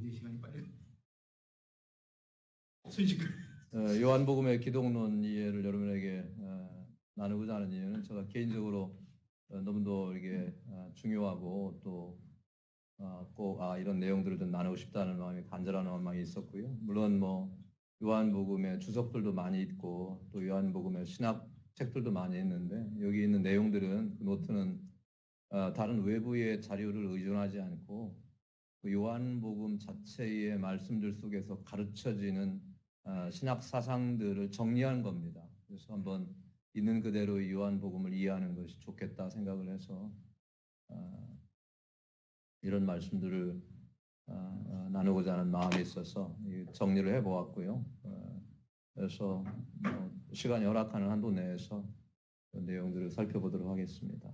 굉장히 시간이 빨리 순식간. 요한복음의 기독론 이해를 여러분에게 나누고자 하는 이유는 제가 개인적으로 너무도 이게 중요하고 또 꼭 이런 내용들을 좀 나누고 싶다는 마음이 간절한 마음이 있었고요. 물론 뭐 요한복음의 주석들도 많이 있고 또 요한복음의 신학 책들도 많이 있는데 여기 있는 내용들은 그 노트는 다른 외부의 자료를 의존하지 않고 그 요한복음 자체의 말씀들 속에서 가르쳐지는 신학 사상들을 정리한 겁니다. 그래서 한번 있는 그대로 요한복음을 이해하는 것이 좋겠다 생각을 해서 이런 말씀들을 나누고자 하는 마음이 있어서 정리를 해보았고요. 그래서 시간이 허락하는 한도 내에서 그 내용들을 살펴보도록 하겠습니다.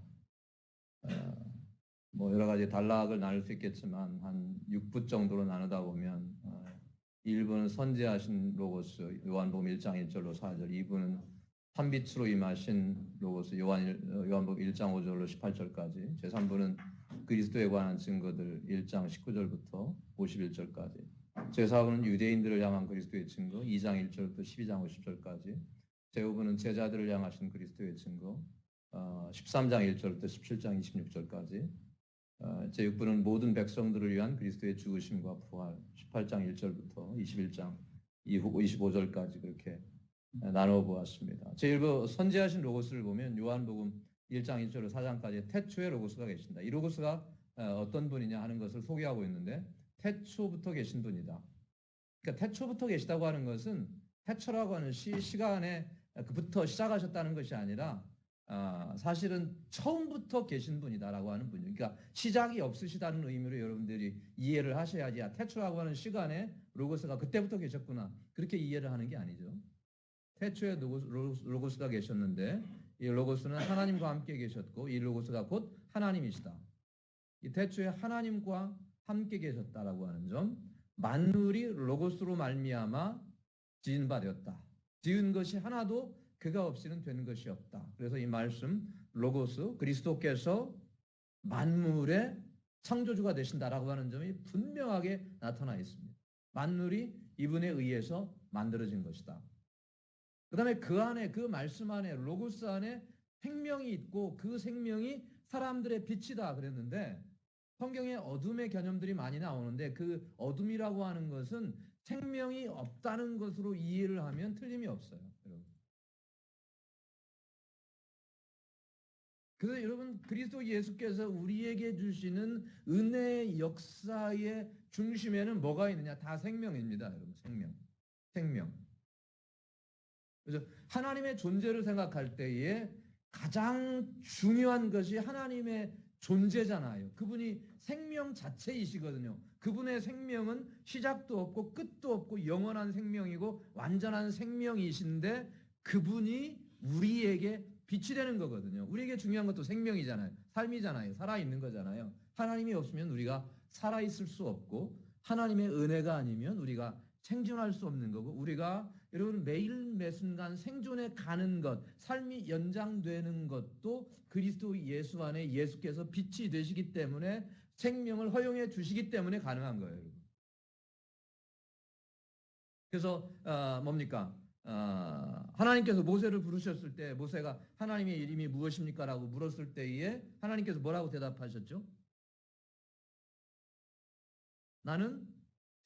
뭐 여러 가지 단락을 나눌 수 있겠지만 한 6부 정도로 나누다 보면 1부는 선지하신 로고스 요한복음 1장 1절로 4절, 2부는 판빛으로 임하신 로고스 요한복음 1장 5절로 18절까지, 제3부는 그리스도에 관한 증거들 1장 19절부터 51절까지, 제4부는 유대인들을 향한 그리스도의 증거 2장 1절부터 12장 50절까지, 제5부는 제자들을 향하신 그리스도의 증거 13장 1절부터 17장 26절까지, 제6부는 모든 백성들을 위한 그리스도의 죽으심과 부활 18장 1절부터 21장 25절까지 그렇게 나누어 보았습니다. 제1부 선지하신 로고스를 보면 요한복음 1장 1절로 4장까지 태초에 로고스가 계신다. 이 로고스가 어떤 분이냐 하는 것을 소개하고 있는데 태초부터 계신 분이다. 그러니까 태초부터 계시다고 하는 것은 태초라고 하는 시간에 그부터 시작하셨다는 것이 아니라 사실은 처음부터 계신 분이다라고 하는 분이에요. 그러니까 시작이 없으시다는 의미로 여러분들이 이해를 하셔야지 태초라고 하는 시간에 로고스가 그때부터 계셨구나 그렇게 이해를 하는 게 아니죠. 태초에 로고스가 계셨는데 이 로고스는 하나님과 함께 계셨고 이 로고스가 곧 하나님이시다. 이 태초에 하나님과 함께 계셨다라고 하는 점, 만물이 로고스로 말미암아 지은 바 되었다. 지은 것이 하나도 그가 없이는 된 것이 없다. 그래서 이 말씀 로고스 그리스도께서 만물의 창조주가 되신다라고 하는 점이 분명하게 나타나 있습니다. 만물이 이분에 의해서 만들어진 것이다. 그 다음에 그 안에 그 말씀 안에 로고스 안에 생명이 있고 그 생명이 사람들의 빛이다 그랬는데 성경에 어둠의 개념들이 많이 나오는데 그 어둠이라고 하는 것은 생명이 없다는 것으로 이해를 하면 틀림이 없어요. 여러분. 그래서 여러분 그리스도 예수께서 우리에게 주시는 은혜의 역사의 중심에는 뭐가 있느냐? 다 생명입니다. 여러분 생명. 그래서 하나님의 존재를 생각할 때에 가장 중요한 것이 하나님의 존재잖아요. 그분이 생명 자체이시거든요. 그분의 생명은 시작도 없고 끝도 없고 영원한 생명이고 완전한 생명이신데 그분이 우리에게 빛이 되는 거거든요. 우리에게 중요한 것도 생명이잖아요. 삶이잖아요. 살아있는 거잖아요. 하나님이 없으면 우리가 살아있을 수 없고 하나님의 은혜가 아니면 우리가 생존할 수 없는 거고 우리가 여러분 매일 매순간 생존해 가는 것, 삶이 연장되는 것도 그리스도 예수 안에 예수께서 빛이 되시기 때문에 생명을 허용해 주시기 때문에 가능한 거예요. 여러분. 그래서 뭡니까? 하나님께서 모세를 부르셨을 때 모세가 하나님의 이름이 무엇입니까? 라고 물었을 때에 하나님께서 뭐라고 대답하셨죠? 나는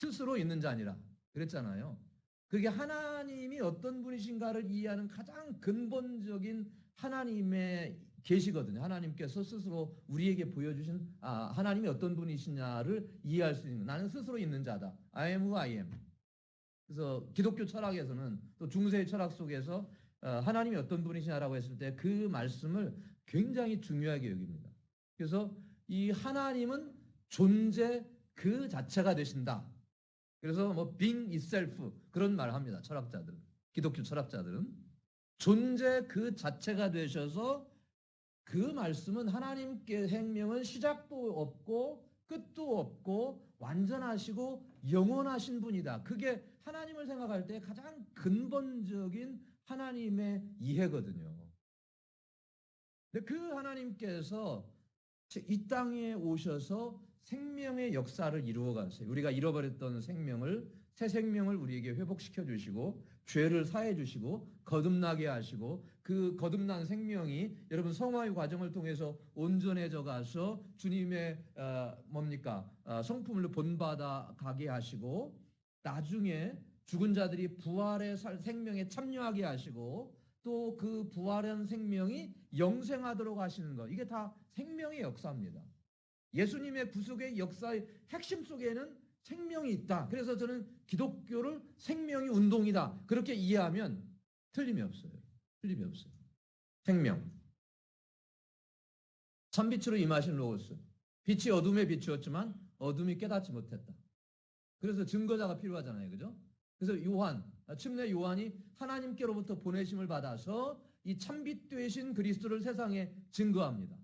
스스로 있는 자니라 그랬잖아요. 그게 하나님이 어떤 분이신가를 이해하는 가장 근본적인 하나님의 계시거든요. 하나님께서 스스로 우리에게 보여주신 하나님이 어떤 분이시냐를 이해할 수 있는 나는 스스로 있는 자다. I am who I am. 그래서 기독교 철학에서는 또 중세의 철학 속에서 하나님이 어떤 분이시냐라고 했을 때 그 말씀을 굉장히 중요하게 여깁니다. 그래서 이 하나님은 존재 그 자체가 되신다. 그래서 뭐 being itself 그런 말을 합니다. 철학자들은. 기독교 철학자들은 존재 그 자체가 되셔서 그 말씀은 하나님께 생명은 시작도 없고 끝도 없고 완전하시고 영원하신 분이다. 그게 하나님을 생각할 때 가장 근본적인 하나님의 이해거든요. 근데 그 하나님께서 이 땅에 오셔서 생명의 역사를 이루어 가세요. 우리가 잃어버렸던 생명을, 새 생명을 우리에게 회복시켜 주시고 죄를 사해 주시고 거듭나게 하시고 그 거듭난 생명이 여러분 성화의 과정을 통해서 온전해져 가서 주님의 성품을 본받아 가게 하시고 나중에 죽은 자들이 부활의 생명에 참여하게 하시고 또 그 부활한 생명이 영생하도록 하시는 것, 이게 다 생명의 역사입니다. 예수님의 구속의 역사의 핵심 속에는 생명이 있다. 그래서 저는 기독교를 생명의 운동이다, 그렇게 이해하면 틀림이 없어요. 틀림이 없어요. 생명, 참빛으로 임하신 로고스, 빛이 어둠에 비추었지만 어둠이 깨닫지 못했다. 그래서 증거자가 필요하잖아요, 그죠? 그래서 침례 요한이 하나님께로부터 보내심을 받아서 이 참빛 되신 그리스도를 세상에 증거합니다.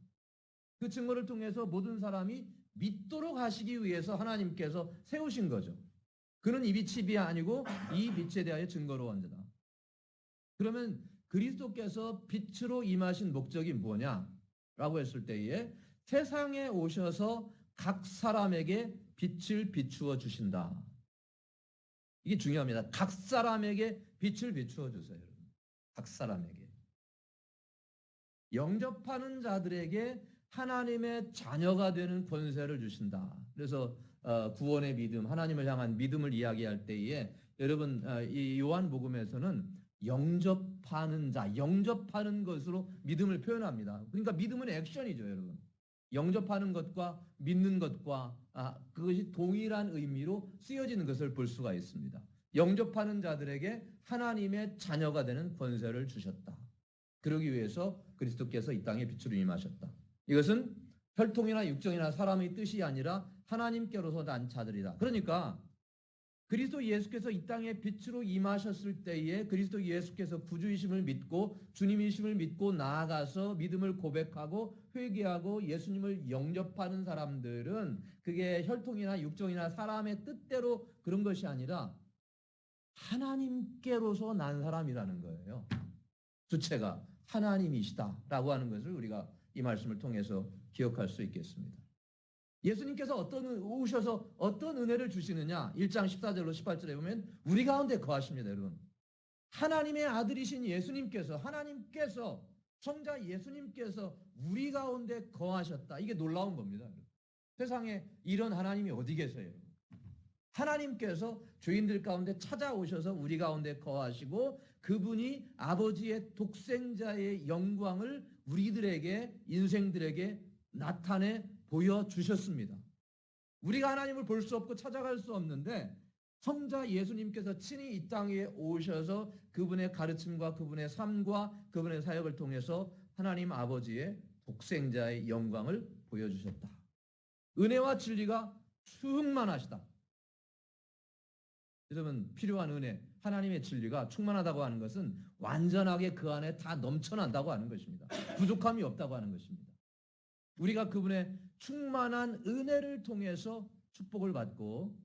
그 증거를 통해서 모든 사람이 믿도록 하시기 위해서 하나님께서 세우신 거죠. 그는 이 빛이 아니고 이 빛에 대하여 증거로 한다. 그러면 그리스도께서 빛으로 임하신 목적이 뭐냐라고 했을 때에 세상에 오셔서 각 사람에게 빛을 비추어 주신다. 이게 중요합니다. 각 사람에게 빛을 비추어 주세요. 각 사람에게. 영접하는 자들에게 하나님의 자녀가 되는 권세를 주신다. 그래서 구원의 믿음, 하나님을 향한 믿음을 이야기할 때에 여러분 이 요한복음에서는 영접하는 자, 영접하는 것으로 믿음을 표현합니다. 그러니까 믿음은 액션이죠, 여러분. 영접하는 것과 믿는 것과 그것이 동일한 의미로 쓰여지는 것을 볼 수가 있습니다. 영접하는 자들에게 하나님의 자녀가 되는 권세를 주셨다. 그러기 위해서 그리스도께서 이 땅에 빛으로 임하셨다. 이것은 혈통이나 육정이나 사람의 뜻이 아니라 하나님께로서 난 자들이다. 그러니까 그리스도 예수께서 이 땅에 빛으로 임하셨을 때에 그리스도 예수께서 구주이심을 믿고 주님이심을 믿고 나아가서 믿음을 고백하고 회개하고 예수님을 영접하는 사람들은 그게 혈통이나 육정이나 사람의 뜻대로 그런 것이 아니라 하나님께로서 난 사람이라는 거예요. 주체가 하나님이시다라고 하는 것을 우리가 이 말씀을 통해서 기억할 수 있겠습니다. 예수님께서 오셔서 어떤 은혜를 주시느냐? 1장 14절로 18절에 보면 우리 가운데 거하십니다, 여러분. 하나님의 아들이신 예수님께서 성자 예수님께서 우리 가운데 거하셨다. 이게 놀라운 겁니다, 여러분. 세상에 이런 하나님이 어디 계세요? 하나님께서 죄인들 가운데 찾아오셔서 우리 가운데 거하시고 그분이 아버지의 독생자의 영광을 우리들에게 인생들에게 나타내 보여주셨습니다. 우리가 하나님을 볼 수 없고 찾아갈 수 없는데 성자 예수님께서 친히 이 땅에 오셔서 그분의 가르침과 그분의 삶과 그분의 사역을 통해서 하나님 아버지의 독생자의 영광을 보여주셨다. 은혜와 진리가 충만하시다. 여러분, 필요한 은혜, 하나님의 진리가 충만하다고 하는 것은 완전하게 그 안에 다 넘쳐난다고 하는 것입니다. 부족함이 없다고 하는 것입니다. 우리가 그분의 충만한 은혜를 통해서 축복을 받고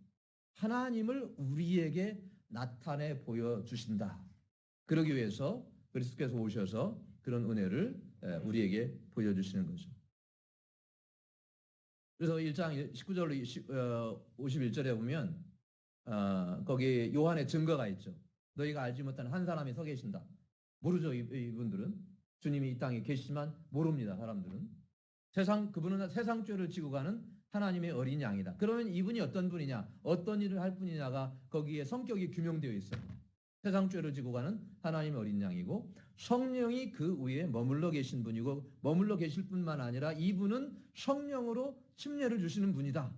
하나님을 우리에게 나타내 보여주신다. 그러기 위해서 그리스도께서 오셔서 그런 은혜를 우리에게 보여주시는 거죠. 그래서 1장 19절로 51절에 보면 거기 요한의 증거가 있죠. 너희가 알지 못하는 한 사람이 서 계신다. 모르죠, 이분들은. 주님이 이 땅에 계시지만 모릅니다, 사람들은. 그분은 세상 죄를 지고 가는 하나님의 어린 양이다. 그러면 이분이 어떤 분이냐, 어떤 일을 할 분이냐가 거기에 성격이 규명되어 있어요. 세상 죄를 지고 가는 하나님의 어린 양이고 성령이 그 위에 머물러 계신 분이고 머물러 계실 뿐만 아니라 이분은 성령으로 침례를 주시는 분이다.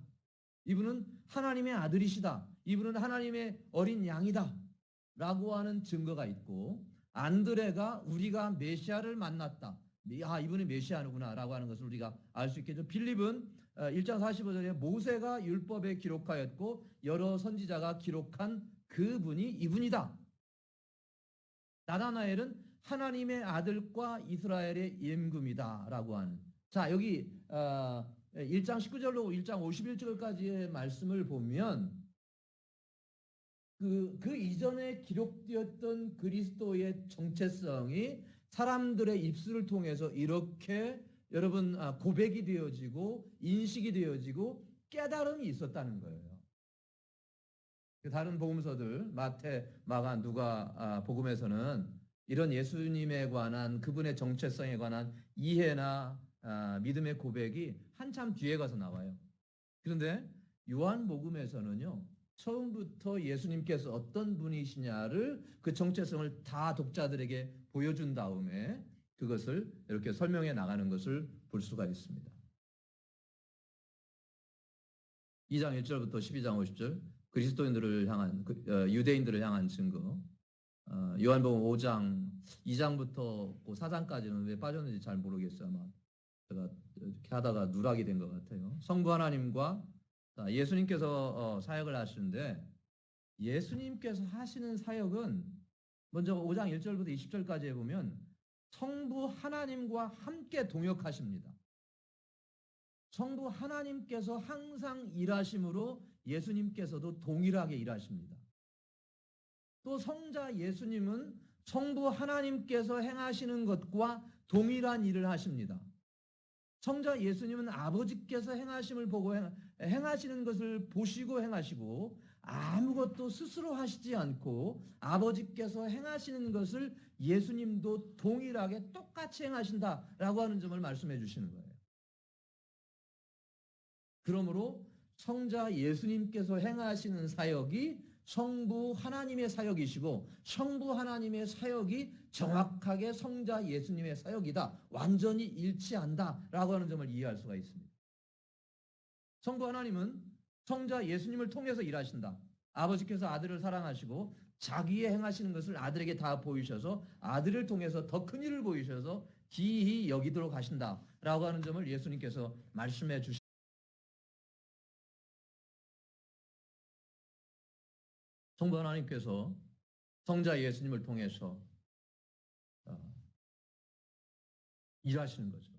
이분은 하나님의 아들이시다. 이분은 하나님의 어린 양이다. 라고 하는 증거가 있고 안드레가 우리가 메시아를 만났다. 이분이 메시아구나 라고 하는 것을 우리가 알 수 있겠죠. 빌립은 1장 45절에 모세가 율법에 기록하였고 여러 선지자가 기록한 그분이 이분이다. 나다나엘은 하나님의 아들과 이스라엘의 임금이다 라고 하는. 자, 여기 1장 19절로 1장 51절까지의 말씀을 보면 그 이전에 기록되었던 그리스도의 정체성이 사람들의 입술을 통해서 이렇게 여러분 고백이 되어지고 인식이 되어지고 깨달음이 있었다는 거예요. 다른 복음서들 마태, 마가, 누가 복음에서는 이런 예수님에 관한 그분의 정체성에 관한 이해나 믿음의 고백이 한참 뒤에 가서 나와요. 그런데 요한복음에서는요, 처음부터 예수님께서 어떤 분이시냐를 그 정체성을 다 독자들에게 보여준 다음에 그것을 이렇게 설명해 나가는 것을 볼 수가 있습니다. 2장 1절부터 12장 50절 그리스도인들을 향한 유대인들을 향한 증거. 요한복음 5장 2장부터 4장까지는 왜 빠졌는지 잘 모르겠어요. 아마 제가 이렇게 하다가 누락이 된 것 같아요. 성부 하나님과 예수님께서 사역을 하시는데 예수님께서 하시는 사역은 먼저 5장 1절부터 20절까지 해보면 성부 하나님과 함께 동역하십니다. 성부 하나님께서 항상 일하심으로 예수님께서도 동일하게 일하십니다. 또 성자 예수님은 성부 하나님께서 행하시는 것과 동일한 일을 하십니다. 성자 예수님은 아버지께서 행하심을 보고 행하시는 것을 보시고 행하시고 아무것도 스스로 하시지 않고 아버지께서 행하시는 것을 예수님도 동일하게 똑같이 행하신다라고 하는 점을 말씀해 주시는 거예요. 그러므로 성자 예수님께서 행하시는 사역이 성부 하나님의 사역이시고 성부 하나님의 사역이 정확하게 성자 예수님의 사역이다. 완전히 일치한다라고 하는 점을 이해할 수가 있습니다. 성부 하나님은 성자 예수님을 통해서 일하신다. 아버지께서 아들을 사랑하시고 자기의 행하시는 것을 아들에게 다 보이셔서 아들을 통해서 더 큰 일을 보이셔서 기이히 여기도록 하신다라고 하는 점을 예수님께서 말씀해 주십니다. 성부 하나님께서 성자 예수님을 통해서 일하시는 거죠.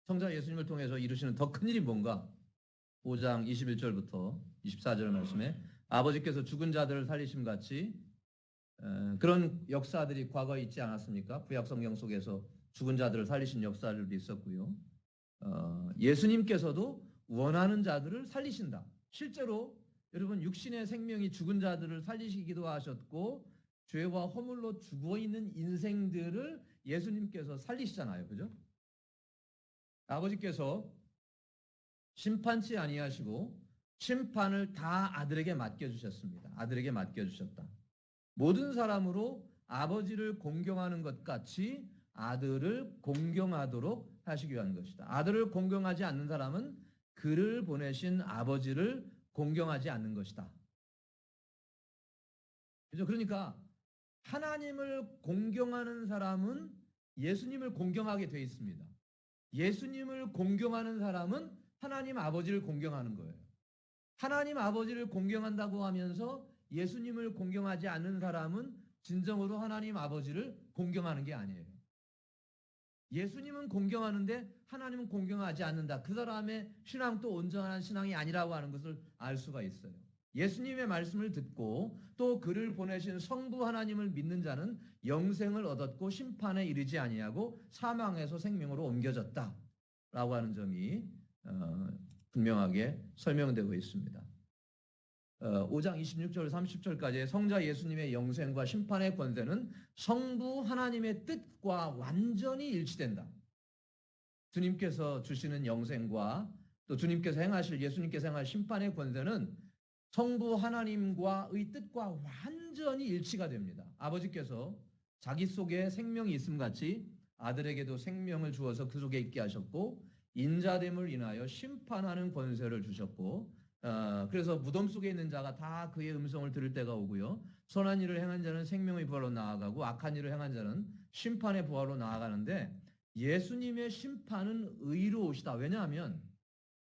성자 예수님을 통해서 이루시는 더 큰 일이 뭔가? 5장 21절부터 24절 말씀에 아버지께서 죽은 자들을 살리심 같이 그런 역사들이 과거에 있지 않았습니까? 구약 성경 속에서 죽은 자들을 살리신 역사들도 있었고요. 예수님께서도 원하는 자들을 살리신다. 실제로 여러분 육신의 생명이 죽은 자들을 살리시기도 하셨고 죄와 허물로 죽어있는 인생들을 예수님께서 살리시잖아요. 그죠? 아버지께서 심판치 아니하시고 심판을 다 아들에게 맡겨주셨습니다. 아들에게 맡겨주셨다. 모든 사람으로 아버지를 공경하는 것 같이 아들을 공경하도록 하시기 위한 것이다. 아들을 공경하지 않는 사람은 그를 보내신 아버지를 공경하지 않는 것이다. 그죠? 그러니까 하나님을 공경하는 사람은 예수님을 공경하게 되어 있습니다. 예수님을 공경하는 사람은 하나님 아버지를 공경하는 거예요. 하나님 아버지를 공경한다고 하면서 예수님을 공경하지 않는 사람은 진정으로 하나님 아버지를 공경하는 게 아니에요. 예수님은 공경하는데 하나님은 공경하지 않는다. 그 사람의 신앙도 온전한 신앙이 아니라고 하는 것을 알 수가 있어요. 예수님의 말씀을 듣고 또 그를 보내신 성부 하나님을 믿는 자는 영생을 얻었고 심판에 이르지 아니하고 사망에서 생명으로 옮겨졌다라고 하는 점이 분명하게 설명되고 있습니다. 5장 26절 30절까지의 성자 예수님의 영생과 심판의 권세는 성부 하나님의 뜻과 완전히 일치된다. 주님께서 주시는 영생과 또 주님께서 행하실 예수님께서 행하실 심판의 권세는 성부 하나님과의 뜻과 완전히 일치가 됩니다. 아버지께서 자기 속에 생명이 있음 같이 아들에게도 생명을 주어서 그 속에 있게 하셨고 인자됨을 인하여 심판하는 권세를 주셨고 그래서 무덤 속에 있는 자가 다 그의 음성을 들을 때가 오고요. 선한 일을 행한 자는 생명의 부활로 나아가고 악한 일을 행한 자는 심판의 부활로 나아가는데 예수님의 심판은 의로우시다. 왜냐하면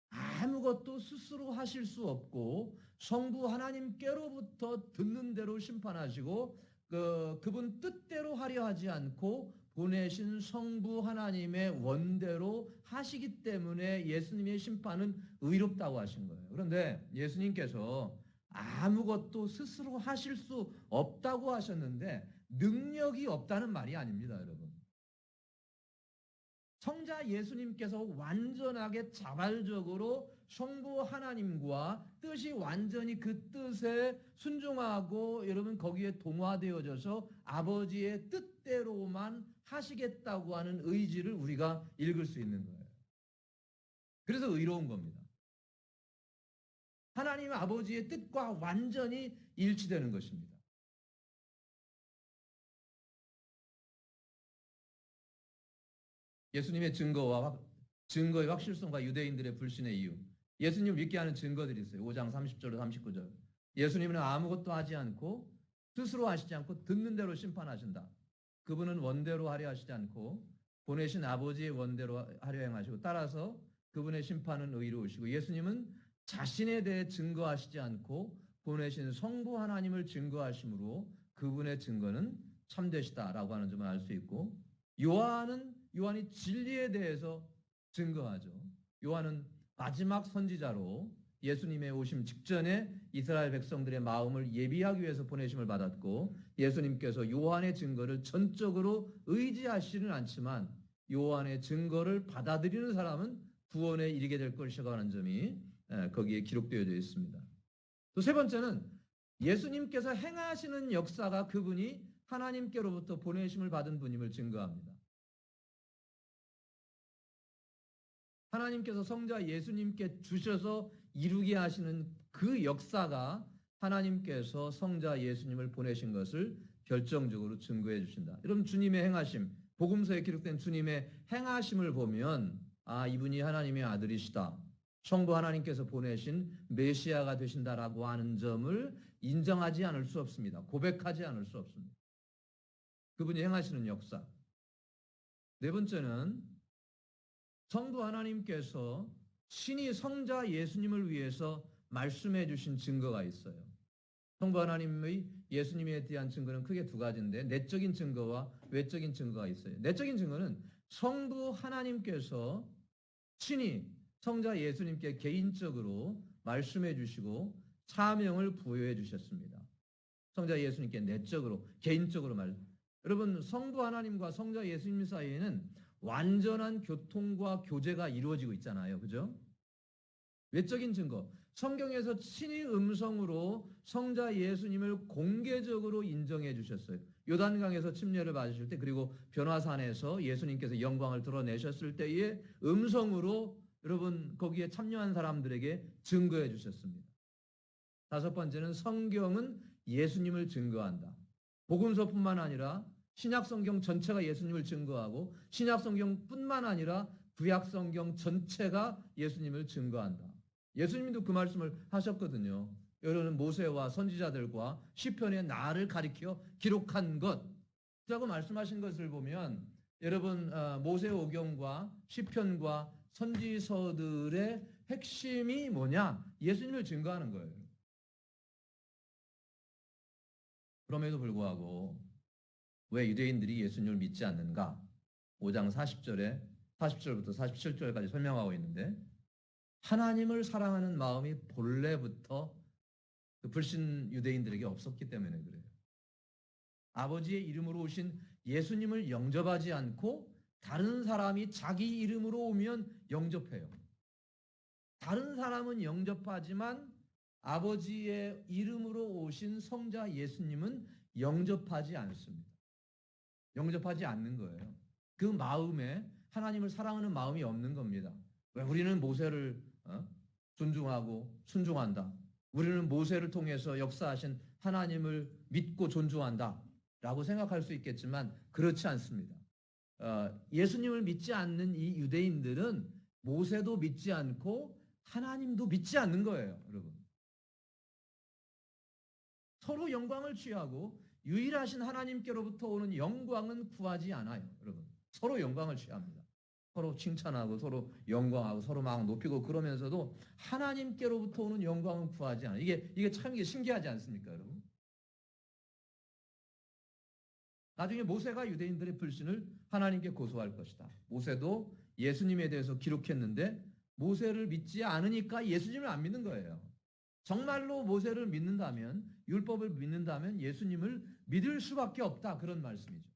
아무것도 스스로 하실 수 없고 성부 하나님께로부터 듣는 대로 심판하시고 그분 뜻대로 하려 하지 않고 보내신 성부 하나님의 원대로 하시기 때문에 예수님의 심판은 의롭다고 하신 거예요. 그런데 예수님께서 아무것도 스스로 하실 수 없다고 하셨는데 능력이 없다는 말이 아닙니다, 여러분. 성자 예수님께서 완전하게 자발적으로 성부 하나님과 뜻이 완전히 그 뜻에 순종하고 여러분 거기에 동화되어져서 아버지의 뜻대로만 하시겠다고 하는 의지를 우리가 읽을 수 있는 거예요. 그래서 의로운 겁니다. 하나님 아버지의 뜻과 완전히 일치되는 것입니다. 예수님의 증거의 확실성과 유대인들의 불신의 이유. 예수님을 믿게 하는 증거들이 있어요. 5장 30절로 39절. 예수님은 아무것도 하지 않고 스스로 하시지 않고 듣는 대로 심판하신다. 그분은 원대로 하려 하시지 않고 보내신 아버지의 원대로 하려 행하시고 따라서 그분의 심판은 의로우시고 예수님은 자신에 대해 증거하시지 않고 보내신 성부 하나님을 증거하심으로 그분의 증거는 참되시다라고 하는 점을 알 수 있고 요한이 진리에 대해서 증거하죠. 요한은 마지막 선지자로 예수님의 오심 직전에 이스라엘 백성들의 마음을 예비하기 위해서 보내심을 받았고 예수님께서 요한의 증거를 전적으로 의지하시지는 않지만 요한의 증거를 받아들이는 사람은 구원에 이르게 될 것이라고 하는 점이 거기에 기록되어져 있습니다. 또 세 번째는 예수님께서 행하시는 역사가 그분이 하나님께로부터 보내심을 받은 분임을 증거합니다. 하나님께서 성자 예수님께 주셔서 이루게 하시는 그 역사가 하나님께서 성자 예수님을 보내신 것을 결정적으로 증거해 주신다. 여러분 주님의 행하심, 복음서에 기록된 주님의 행하심을 보면 이분이 하나님의 아들이시다. 성부 하나님께서 보내신 메시아가 되신다라고 하는 점을 인정하지 않을 수 없습니다. 고백하지 않을 수 없습니다. 그분이 행하시는 역사. 네 번째는 성부 하나님께서 신이 성자 예수님을 위해서 말씀해 주신 증거가 있어요. 성부 하나님의 예수님에 대한 증거는 크게 두 가지인데 내적인 증거와 외적인 증거가 있어요. 내적인 증거는 성부 하나님께서 신이 성자 예수님께 개인적으로 말씀해 주시고 사명을 부여해 주셨습니다. 성자 예수님께 내적으로 개인적으로 여러분 성부 하나님과 성자 예수님 사이에는 완전한 교통과 교제가 이루어지고 있잖아요. 그죠? 외적인 증거. 성경에서 친히 음성으로 성자 예수님을 공개적으로 인정해 주셨어요. 요단강에서 침례를 받으실 때 그리고 변화산에서 예수님께서 영광을 드러내셨을 때에 음성으로 여러분 거기에 참여한 사람들에게 증거해 주셨습니다. 다섯 번째는 성경은 예수님을 증거한다. 복음서뿐만 아니라 신약성경 전체가 예수님을 증거하고 신약성경뿐만 아니라 구약성경 전체가 예수님을 증거한다. 예수님도 그 말씀을 하셨거든요. 여러분 모세와 선지자들과 시편의 나를 가리켜 기록한 것이라고 말씀하신 것을 보면 여러분 모세오경과 시편과 선지서들의 핵심이 뭐냐? 예수님을 증거하는 거예요. 그럼에도 불구하고 왜 유대인들이 예수님을 믿지 않는가? 5장 40절부터 47절까지 설명하고 있는데 하나님을 사랑하는 마음이 본래부터 그 불신 유대인들에게 없었기 때문에 그래요. 아버지의 이름으로 오신 예수님을 영접하지 않고 다른 사람이 자기 이름으로 오면 영접해요. 다른 사람은 영접하지만 아버지의 이름으로 오신 성자 예수님은 영접하지 않습니다. 영접하지 않는 거예요. 그 마음에 하나님을 사랑하는 마음이 없는 겁니다. 왜 우리는 모세를 존중하고 순종한다. 우리는 모세를 통해서 역사하신 하나님을 믿고 존중한다. 라고 생각할 수 있겠지만 그렇지 않습니다. 예수님을 믿지 않는 이 유대인들은 모세도 믿지 않고 하나님도 믿지 않는 거예요. 여러분. 서로 영광을 취하고 유일하신 하나님께로부터 오는 영광은 구하지 않아요. 여러분. 서로 영광을 취합니다. 서로 칭찬하고 서로 영광하고 서로 막 높이고 그러면서도 하나님께로부터 오는 영광은 구하지 않아요. 이게 참 신기하지 않습니까, 여러분? 나중에 모세가 유대인들의 불신을 하나님께 고소할 것이다. 모세도 예수님에 대해서 기록했는데 모세를 믿지 않으니까 예수님을 안 믿는 거예요. 정말로 모세를 믿는다면 율법을 믿는다면 예수님을 믿을 수밖에 없다. 그런 말씀이죠.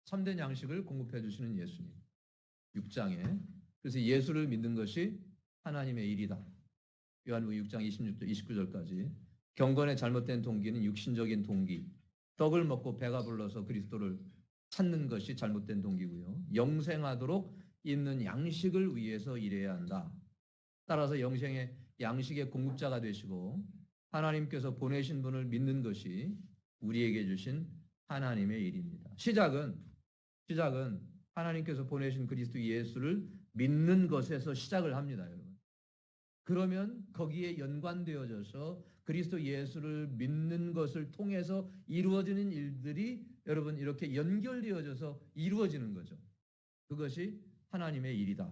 참된 양식을 공급해 주시는 예수님. 6장에. 그래서 예수를 믿는 것이 하나님의 일이다. 요한복음 6장 26절, 29절까지. 경건의 잘못된 동기는 육신적인 동기. 떡을 먹고 배가 불러서 그리스도를 찾는 것이 잘못된 동기고요. 영생하도록 있는 양식을 위해서 일해야 한다. 따라서 영생의 양식의 공급자가 되시고 하나님께서 보내신 분을 믿는 것이 우리에게 주신 하나님의 일입니다. 시작은 하나님께서 보내신 그리스도 예수를 믿는 것에서 시작을 합니다, 여러분. 그러면 거기에 연관되어져서 그리스도 예수를 믿는 것을 통해서 이루어지는 일들이 여러분 이렇게 연결되어져서 이루어지는 거죠. 그것이 하나님의 일이다.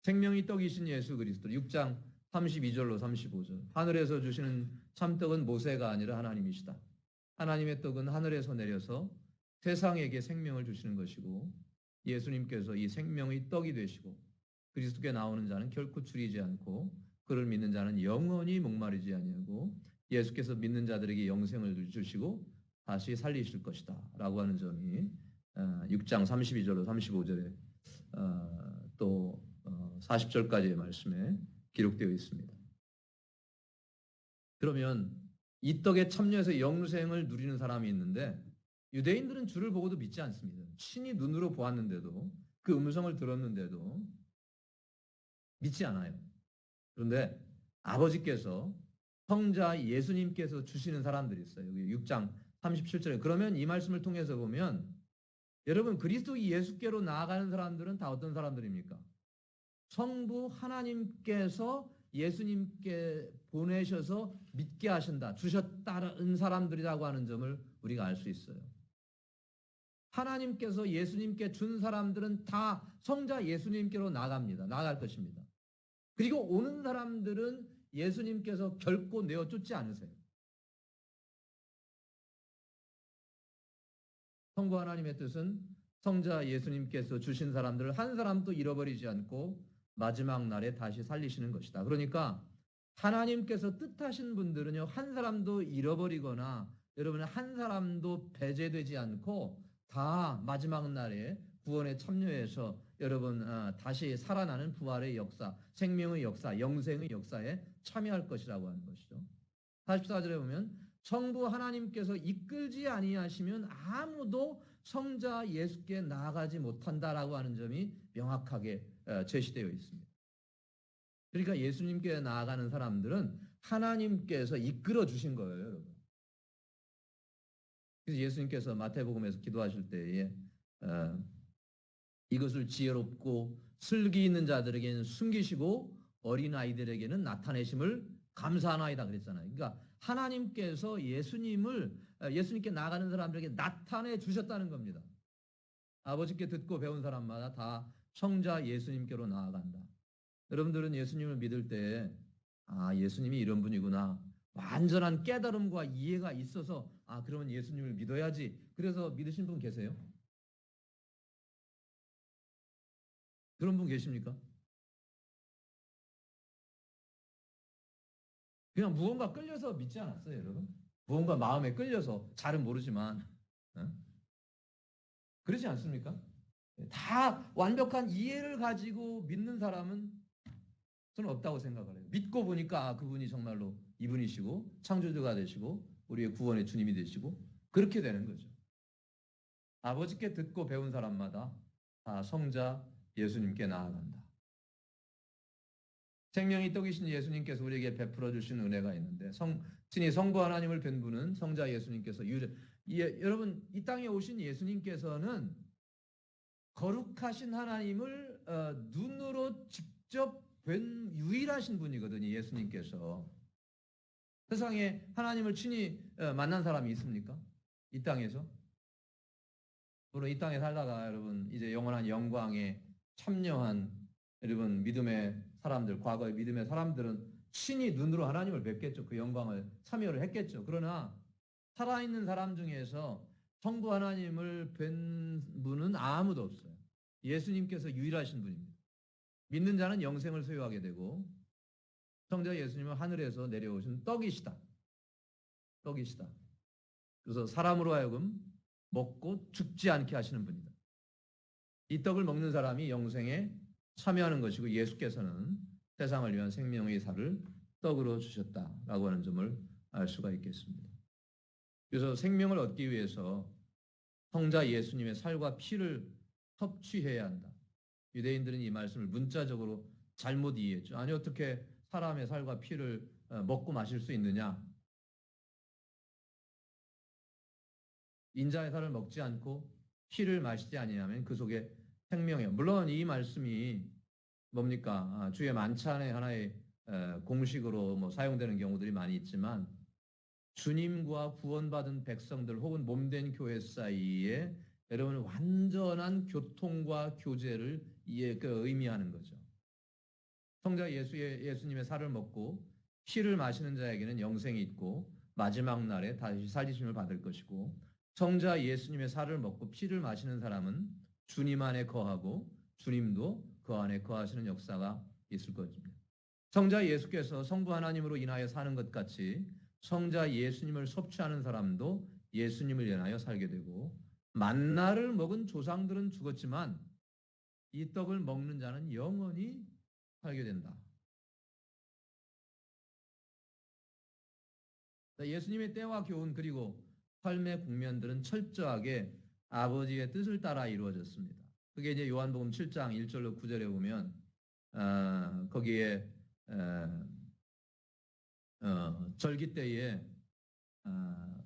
생명이 떡이신 예수 그리스도 6장 32절로 35절. 하늘에서 주시는 참떡은 모세가 아니라 하나님이시다. 하나님의 떡은 하늘에서 내려서 세상에게 생명을 주시는 것이고 예수님께서 이 생명의 떡이 되시고 그리스도께 나오는 자는 결코 줄이지 않고 그를 믿는 자는 영원히 목마르지 아니하고 예수께서 믿는 자들에게 영생을 주시고 다시 살리실 것이다 라고 하는 점이 6장 32절로 35절에 또 40절까지의 말씀에 기록되어 있습니다. 그러면 이 떡에 참여해서 영생을 누리는 사람이 있는데 유대인들은 주를 보고도 믿지 않습니다. 친히 눈으로 보았는데도 그 음성을 들었는데도 믿지 않아요. 그런데 아버지께서 성자 예수님께서 주시는 사람들이 있어요. 여기 6장 37절에 그러면 이 말씀을 통해서 보면 여러분 그리스도 예수께로 나아가는 사람들은 다 어떤 사람들입니까? 성부 하나님께서 예수님께 보내셔서 믿게 하신다, 주셨다는 사람들이라고 하는 점을 우리가 알 수 있어요. 하나님께서 예수님께 준 사람들은 다 성자 예수님께로 나갑니다. 나갈 것입니다. 그리고 오는 사람들은 예수님께서 결코 내어 쫓지 않으세요. 성부 하나님의 뜻은 성자 예수님께서 주신 사람들을 한 사람도 잃어버리지 않고 마지막 날에 다시 살리시는 것이다. 그러니까 하나님께서 뜻하신 분들은요, 한 사람도 잃어버리거나 여러분 한 사람도 배제되지 않고 다 마지막 날에 구원에 참여해서 여러분 다시 살아나는 부활의 역사, 생명의 역사, 영생의 역사에 참여할 것이라고 하는 것이죠. 44절에 보면 성부 하나님께서 이끌지 아니하시면 아무도 성자 예수께 나아가지 못한다라고 하는 점이 명확하게 제시되어 있습니다. 그러니까 예수님께 나아가는 사람들은 하나님께서 이끌어 주신 거예요, 여러분. 그래서 예수님께서 마태복음에서 기도하실 때에 이것을 지혜롭고 슬기 있는 자들에게는 숨기시고 어린 아이들에게는 나타내심을 감사하나이다 그랬잖아요. 그러니까 하나님께서 예수님께 나아가는 사람들에게 나타내 주셨다는 겁니다. 아버지께 듣고 배운 사람마다 다 성자 예수님께로 나아간다. 여러분들은 예수님을 믿을 때 예수님이 이런 분이구나. 완전한 깨달음과 이해가 있어서 그러면 예수님을 믿어야지. 그래서 믿으신 분 계세요? 그런 분 계십니까? 그냥 무언가 끌려서 믿지 않았어요, 여러분? 무언가 마음에 끌려서 잘은 모르지만 그러지 않습니까? 다 완벽한 이해를 가지고 믿는 사람은 저는 없다고 생각을 해요. 믿고 보니까 그분이 정말로 이분이시고 창조주가 되시고 우리의 구원의 주님이 되시고 그렇게 되는 거죠. 아버지께 듣고 배운 사람마다 다 성자 예수님께 나아간다. 생명이 떡이신 예수님께서 우리에게 베풀어 주신 은혜가 있는데 친히 성부 하나님을 뵌 분은 성자 예수님께서 여러분 이 땅에 오신 예수님께서는 거룩하신 하나님을 눈으로 직접 뵌 유일하신 분이거든요. 예수님께서. 세상에 하나님을 친히 만난 사람이 있습니까? 이 땅에서? 물론 이 땅에 살다가 여러분 이제 영원한 영광에 참여한 여러분 믿음의 사람들, 과거의 믿음의 사람들은 친히 눈으로 하나님을 뵙겠죠. 그 영광을 참여를 했겠죠. 그러나 살아있는 사람 중에서 성부 하나님을 뵌 분은 아무도 없어요. 예수님께서 유일하신 분입니다. 믿는 자는 영생을 소유하게 되고 성자 예수님은 하늘에서 내려오신 떡이시다. 떡이시다. 그래서 사람으로 하여금 먹고 죽지 않게 하시는 분이다. 이 떡을 먹는 사람이 영생에 참여하는 것이고 예수께서는 세상을 위한 생명의 살을 떡으로 주셨다라고 하는 점을 알 수가 있겠습니다. 그래서 생명을 얻기 위해서 성자 예수님의 살과 피를 섭취해야 한다. 유대인들은 이 말씀을 문자적으로 잘못 이해했죠. 아니 어떻게 사람의 살과 피를 먹고 마실 수 있느냐? 인자의 살을 먹지 않고 피를 마시지 아니하면 그 속에 생명이요. 물론 이 말씀이 뭡니까? 주의 만찬의 하나의 공식으로 뭐 사용되는 경우들이 많이 있지만 주님과 구원받은 백성들 혹은 몸된 교회 사이에 여러분 완전한 교통과 교제를 의미하는 거죠. 성자 예수님의 살을 먹고 피를 마시는 자에게는 영생이 있고 마지막 날에 다시 살리심을 받을 것이고 성자 예수님의 살을 먹고 피를 마시는 사람은 주님 안에 거하고 주님도 그 안에 거하시는 역사가 있을 것입니다. 성자 예수께서 성부 하나님으로 인하여 사는 것 같이 성자 예수님을 섭취하는 사람도 예수님을 인하여 살게 되고 만나를 먹은 조상들은 죽었지만 이 떡을 먹는 자는 영원히 살게 된다. 예수님의 때와 교훈 그리고 삶의 국면들은 철저하게 아버지의 뜻을 따라 이루어졌습니다. 그게 이제 요한복음 7장 1절로 9절에 보면 거기에 절기 때에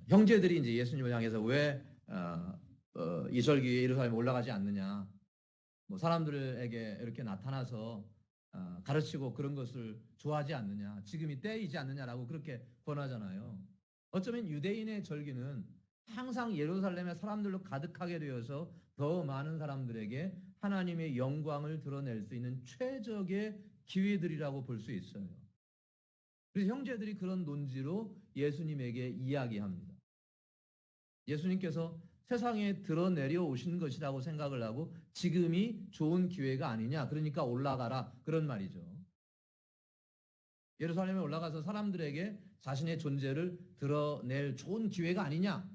형제들이 이제 예수님을 향해서 왜 이 절기에 예루살렘에 올라가지 않느냐, 뭐 사람들에게 이렇게 나타나서 가르치고 그런 것을 좋아하지 않느냐, 지금이 때이지 않느냐라고 그렇게 권하잖아요. 어쩌면 유대인의 절기는 항상 예루살렘의 사람들로 가득하게 되어서 더 많은 사람들에게 하나님의 영광을 드러낼 수 있는 최적의 기회들이라고 볼 수 있어요. 그래서 형제들이 그런 논지로 예수님에게 이야기합니다. 예수님께서 세상에 드러내려 오신 것이라고 생각을 하고 지금이 좋은 기회가 아니냐. 그러니까 올라가라. 그런 말이죠. 예루살렘에 올라가서 사람들에게 자신의 존재를 드러낼 좋은 기회가 아니냐.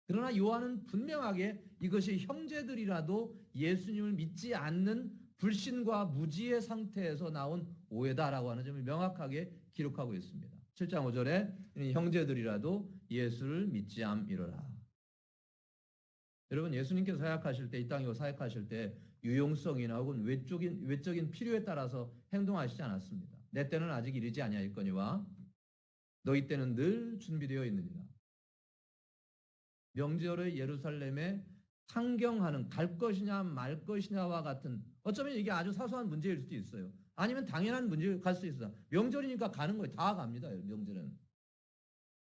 그러나 요한은 분명하게 이것이 형제들이라도 예수님을 믿지 않는 불신과 무지의 상태에서 나온 오해다라고 하는 점을 명확하게 기록하고 있습니다. 7장 5절에 형제들이라도 예수를 믿지 않으리라. 여러분 예수님께서 사역하실 때 이 땅에 사역하실 때 유용성이나 혹은 외적인 필요에 따라서 행동하시지 않았습니다. 내 때는 아직 이르지 아니하였거니와 너희 때는 늘 준비되어 있느니라. 명절에 예루살렘에 상경하는 갈 것이냐 말 것이냐와 같은 어쩌면 이게 아주 사소한 문제일 수도 있어요. 아니면 당연한 문제일 갈 수 있어요. 명절이니까 가는 거예요. 다 갑니다. 명절은.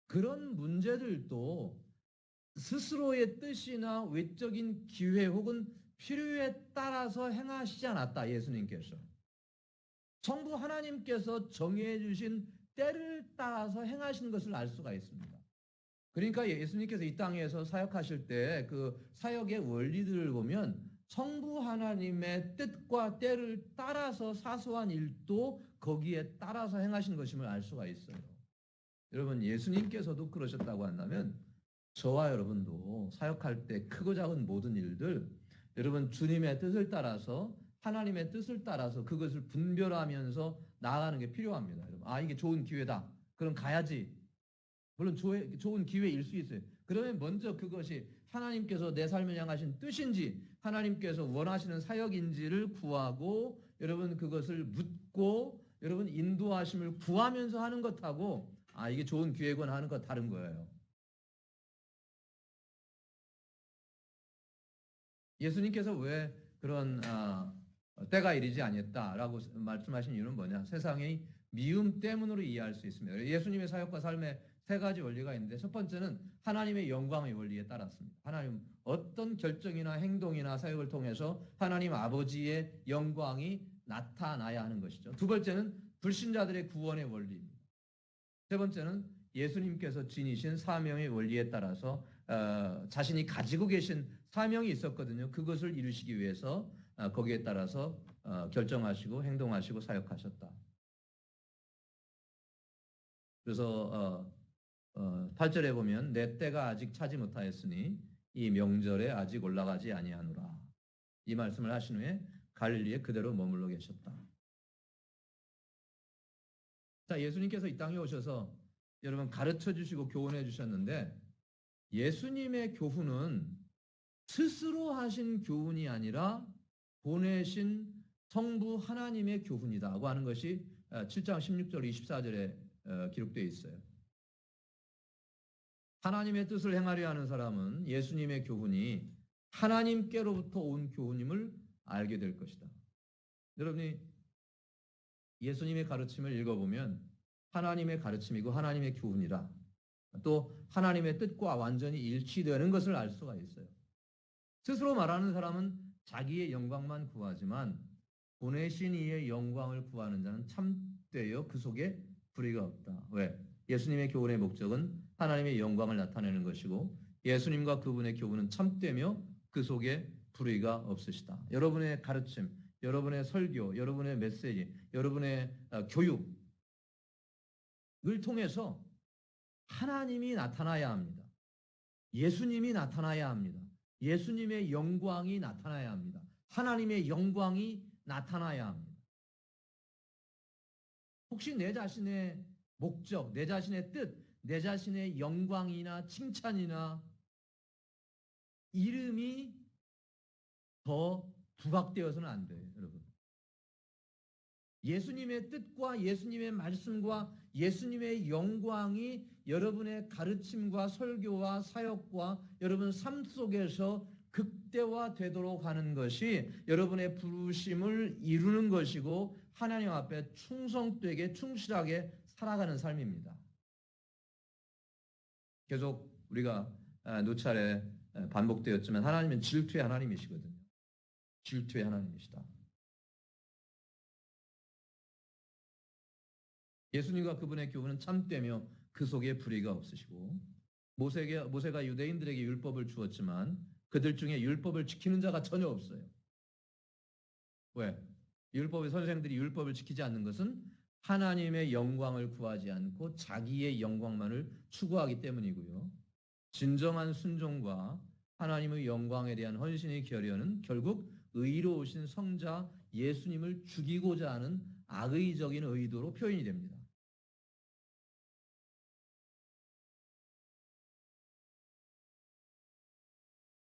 그런 문제들도 스스로의 뜻이나 외적인 기회 혹은 필요에 따라서 행하시지 않았다. 예수님께서. 성부 하나님께서 정해 주신 때를 따라서 행하신 것을 알 수가 있습니다. 그러니까 예수님께서 이 땅에서 사역하실 때 그 사역의 원리들을 보면 성부 하나님의 뜻과 때를 따라서 사소한 일도 거기에 따라서 행하신 것임을 알 수가 있어요. 여러분 예수님께서도 그러셨다고 한다면 저와 여러분도 사역할 때 크고 작은 모든 일들 여러분 주님의 뜻을 따라서 하나님의 뜻을 따라서 그것을 분별하면서 나아가는 게 필요합니다. 여러분. 이게 좋은 기회다. 그럼 가야지. 물론 좋은 기회일 수 있어요. 그러면 먼저 그것이 하나님께서 내 삶을 향하신 뜻인지 하나님께서 원하시는 사역인지를 구하고 여러분 그것을 묻고 여러분 인도하심을 구하면서 하는 것하고 이게 좋은 기회구나 하는 것 다른 거예요. 예수님께서 왜 그런 때가 이르지 아니했다라고 말씀하신 이유는 뭐냐? 세상의 미움 때문으로 이해할 수 있습니다. 예수님의 사역과 삶에 세 가지 원리가 있는데 첫 번째는 하나님의 영광의 원리에 따랐습니다. 하나님 어떤 결정이나 행동이나 사역을 통해서 하나님 아버지의 영광이 나타나야 하는 것이죠. 두 번째는 불신자들의 구원의 원리입니다. 세 번째는 예수님께서 지니신 사명의 원리에 따라서 자신이 가지고 계신 사명이 있었거든요. 그것을 이루시기 위해서 거기에 따라서 결정하시고 행동하시고 사역하셨다. 그래서 8절에 보면 내 때가 아직 차지 못하였으니 이 명절에 아직 올라가지 아니하노라. 이 말씀을 하신 후에 갈릴리에 그대로 머물러 계셨다. 자, 예수님께서 이 땅에 오셔서 여러분 가르쳐 주시고 교훈해 주셨는데 예수님의 교훈은 스스로 하신 교훈이 아니라 보내신 성부 하나님의 교훈이다고 하는 것이 7장 16절 24절에 기록되어 있어요. 하나님의 뜻을 행하려 하는 사람은 예수님의 교훈이 하나님께로부터 온 교훈임을 알게 될 것이다. 여러분이 예수님의 가르침을 읽어보면 하나님의 가르침이고 하나님의 교훈이라 또 하나님의 뜻과 완전히 일치되는 것을 알 수가 있어요. 스스로 말하는 사람은 자기의 영광만 구하지만 보내신 이의 영광을 구하는 자는 참되어 그 속에 불의가 없다. 왜? 예수님의 교훈의 목적은 하나님의 영광을 나타내는 것이고 예수님과 그분의 교훈은 참되며 그 속에 불의가 없으시다. 여러분의 가르침, 여러분의 설교, 여러분의 메시지, 여러분의 교육을 통해서 하나님이 나타나야 합니다. 예수님이 나타나야 합니다. 예수님의 영광이 나타나야 합니다. 하나님의 영광이 나타나야 합니다. 혹시 내 자신의 목적, 내 자신의 뜻, 내 자신의 영광이나 칭찬이나 이름이 더 부각되어서는 안 돼요, 여러분. 예수님의 뜻과 예수님의 말씀과 예수님의 영광이 여러분의 가르침과 설교와 사역과 여러분 삶 속에서 극대화되도록 하는 것이 여러분의 부르심을 이루는 것이고 하나님 앞에 충성되게 충실하게 살아가는 삶입니다. 계속 우리가 누차례 반복되었지만 하나님은 질투의 하나님이시거든요. 질투의 하나님이시다. 예수님과 그분의 교훈은 참되며 그 속에 불의가 없으시고 모세가 유대인들에게 율법을 주었지만 그들 중에 율법을 지키는 자가 전혀 없어요. 왜? 율법의 선생들이 율법을 지키지 않는 것은 하나님의 영광을 구하지 않고 자기의 영광만을 추구하기 때문이고요. 진정한 순종과 하나님의 영광에 대한 헌신의 결연은 결국 의로우신 성자 예수님을 죽이고자 하는 악의적인 의도로 표현이 됩니다.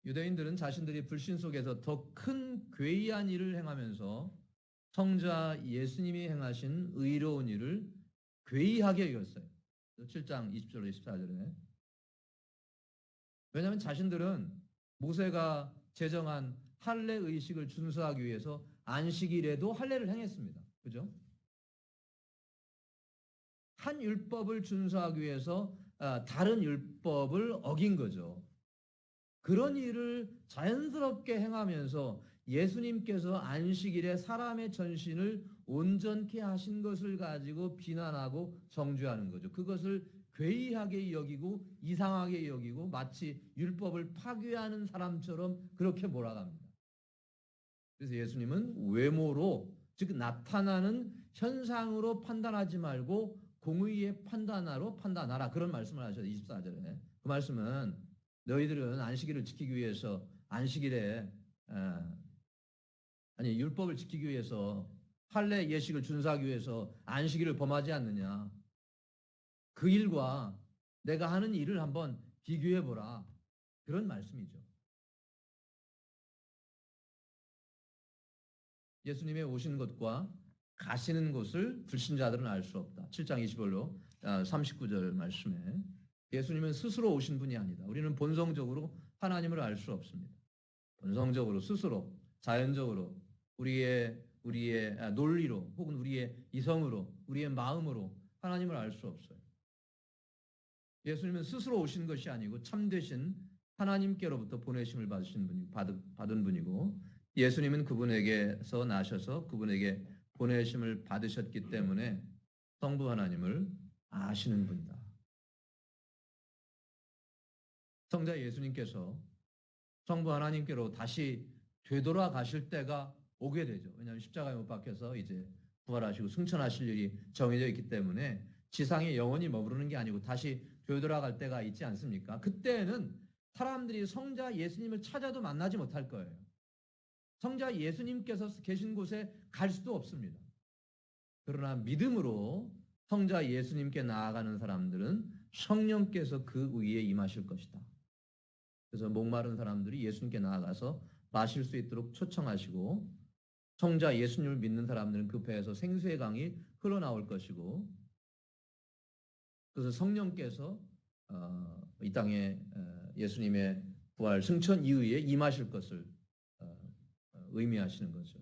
유대인들은 자신들이 불신 속에서 더 큰 괴이한 일을 행하면서 성자 예수님이 행하신 의로운 일을 괴이하게 여겼어요. 7장 20절 24절에. 왜냐하면 자신들은 모세가 제정한 할례 의식을 준수하기 위해서 안식일에도 할례를 행했습니다. 그죠? 한 율법을 준수하기 위해서 다른 율법을 어긴 거죠. 그런 일을 자연스럽게 행하면서 예수님께서 안식일에 사람의 전신을 온전케 하신 것을 가지고 비난하고 정죄하는 거죠. 그것을 괴이하게 여기고 이상하게 여기고 마치 율법을 파괴하는 사람처럼 그렇게 몰아갑니다. 그래서 예수님은 외모로 즉 나타나는 현상으로 판단하지 말고 공의의 판단하러 판단하라 그런 말씀을 하셔요. 24절에. 그 말씀은 너희들은 안식일을 지키기 위해서 안식일에 율법을 지키기 위해서 할례 예식을 준수하기 위해서 안식일을 범하지 않느냐. 그 일과 내가 하는 일을 한번 비교해 보라. 그런 말씀이죠. 예수님의 오신 것과 가시는 곳을 불신자들은 알 수 없다. 7장 20절로 39절 말씀에 예수님은 스스로 오신 분이 아니다. 우리는 본성적으로 하나님을 알 수 없습니다. 본성적으로 스스로 자연적으로 우리의 논리로 혹은 우리의 이성으로 우리의 마음으로 하나님을 알 수 없어요. 예수님은 스스로 오신 것이 아니고 참되신 하나님께로부터 보내심을 받은 분이고 예수님은 그분에게서 나셔서 그분에게 보내심을 받으셨기 때문에 성부 하나님을 아시는 분이다. 성자 예수님께서 성부 하나님께로 다시 되돌아가실 때가 오게 되죠. 왜냐하면 십자가에 못 박혀서 이제 부활하시고 승천하실 일이 정해져 있기 때문에 지상에 영원히 머무르는 게 아니고 다시 되돌아갈 때가 있지 않습니까? 그때는 사람들이 성자 예수님을 찾아도 만나지 못할 거예요. 성자 예수님께서 계신 곳에 갈 수도 없습니다. 그러나 믿음으로 성자 예수님께 나아가는 사람들은 성령께서 그 위에 임하실 것이다. 그래서 목마른 사람들이 예수님께 나아가서 마실 수 있도록 초청하시고 성자 예수님을 믿는 사람들은 그 배에서 생수의 강이 흘러나올 것이고 그래서 성령께서 이 땅에 예수님의 부활 승천 이후에 임하실 것을 의미하시는 거죠.